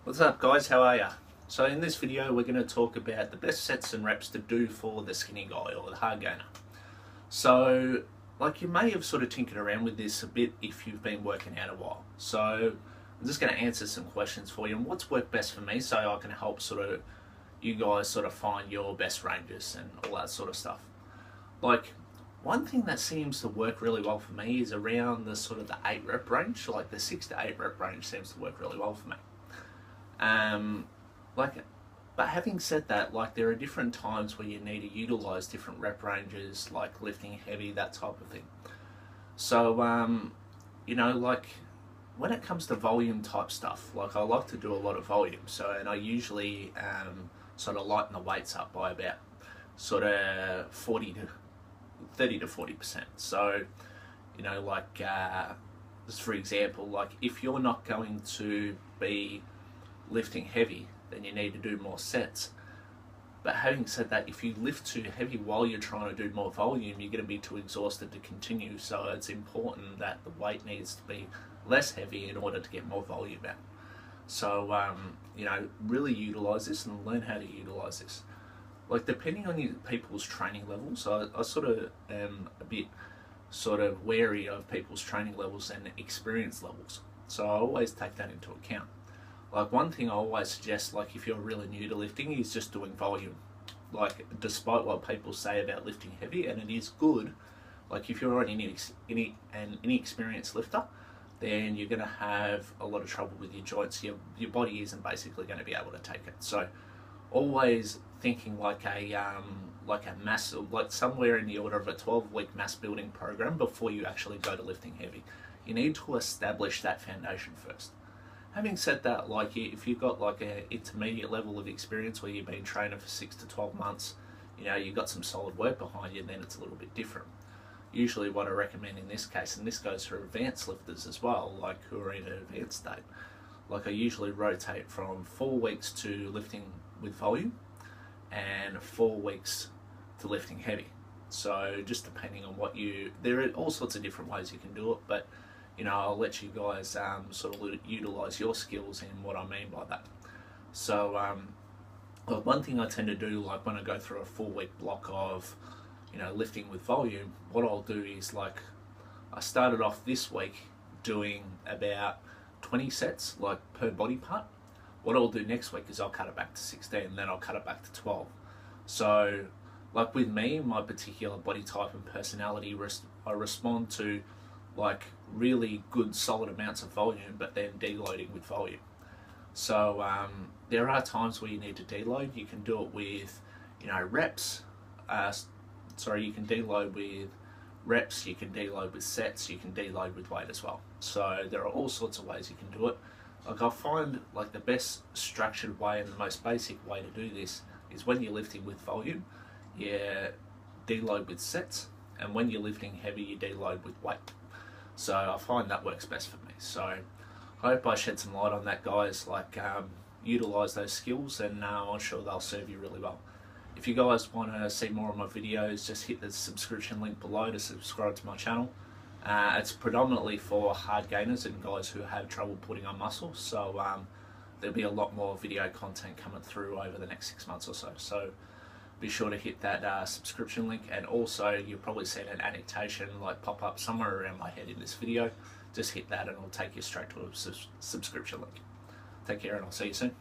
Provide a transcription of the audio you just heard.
What's up guys, how are ya? So in this video we're going to talk about the best sets and reps to do for the skinny guy or the hard gainer. So like you may have sort of tinkered around with this a bit if you've been working out a while. So I'm just going to answer some questions for you and what's worked best for me so I can help you guys find your best ranges and all that sort of stuff. Like one thing that seems to work really well for me is around the the 8 rep range. Like the 6 to 8 rep range seems to work really well for me. But having said that, there are different times where you need to utilize different rep ranges, like lifting heavy, that type of thing. So, when it comes to volume type stuff, I like to do a lot of volume. So, and I usually lighten the weights up by about 30 to 40%. So, just for example, if you're not going to be lifting heavy, then you need to do more sets. But having said that, if you lift too heavy while you're trying to do more volume, you're going to be too exhausted to continue. So it's important that the weight needs to be less heavy in order to get more volume out. So really utilize this and learn how to utilize this. Depending on people's training levels, I am a bit wary of people's training levels and experience levels. So I always take that into account. One thing I always suggest, if you're really new to lifting, is just doing volume. Despite what people say about lifting heavy, and it is good, if you're an inexperienced lifter, then you're going to have a lot of trouble with your joints. Your body isn't basically going to be able to take it. So always thinking a mass, somewhere in the order of a 12-week mass building program before you actually go to lifting heavy. You need to establish that foundation first. Having said that, if you've got an intermediate level of experience where you've been training for 6 to 12 months, you've got some solid work behind you, then it's a little bit different. Usually what I recommend in this case, and this goes for advanced lifters as well, who are in an advanced state, I usually rotate from 4 weeks to lifting with volume and 4 weeks to lifting heavy. So just depending on there are all sorts of different ways you can do it, but I'll let you guys utilize your skills in what I mean by that. So one thing I tend to do, when I go through a 4-week block of lifting with volume, what I'll do is I started off this week doing about 20 sets per body part. What I'll do next week is I'll cut it back to 16 and then I'll cut it back to 12. So with me, my particular body type and personality, I respond to really good solid amounts of volume, but then deloading with volume. So there are times where you need to deload. You can do it with reps. You can deload with reps, you can deload with sets, you can deload with weight as well. So there are all sorts of ways you can do it. I find the best structured way and the most basic way to do this is when you're lifting with volume, you deload with sets, and when you're lifting heavy, you deload with weight. So I find that works best for me. So I hope I shed some light on that, guys. Utilize those skills, and I'm sure they'll serve you really well. If you guys want to see more of my videos, just hit the subscription link below to subscribe to my channel. It's predominantly for hard gainers and guys who have trouble putting on muscle. So there'll be a lot more video content coming through over the next 6 months or so. So be sure to hit that subscription link, and also you'll probably see an annotation pop up somewhere around my head in this video. Just hit that and it'll take you straight to a subscription link. Take care and I'll see you soon.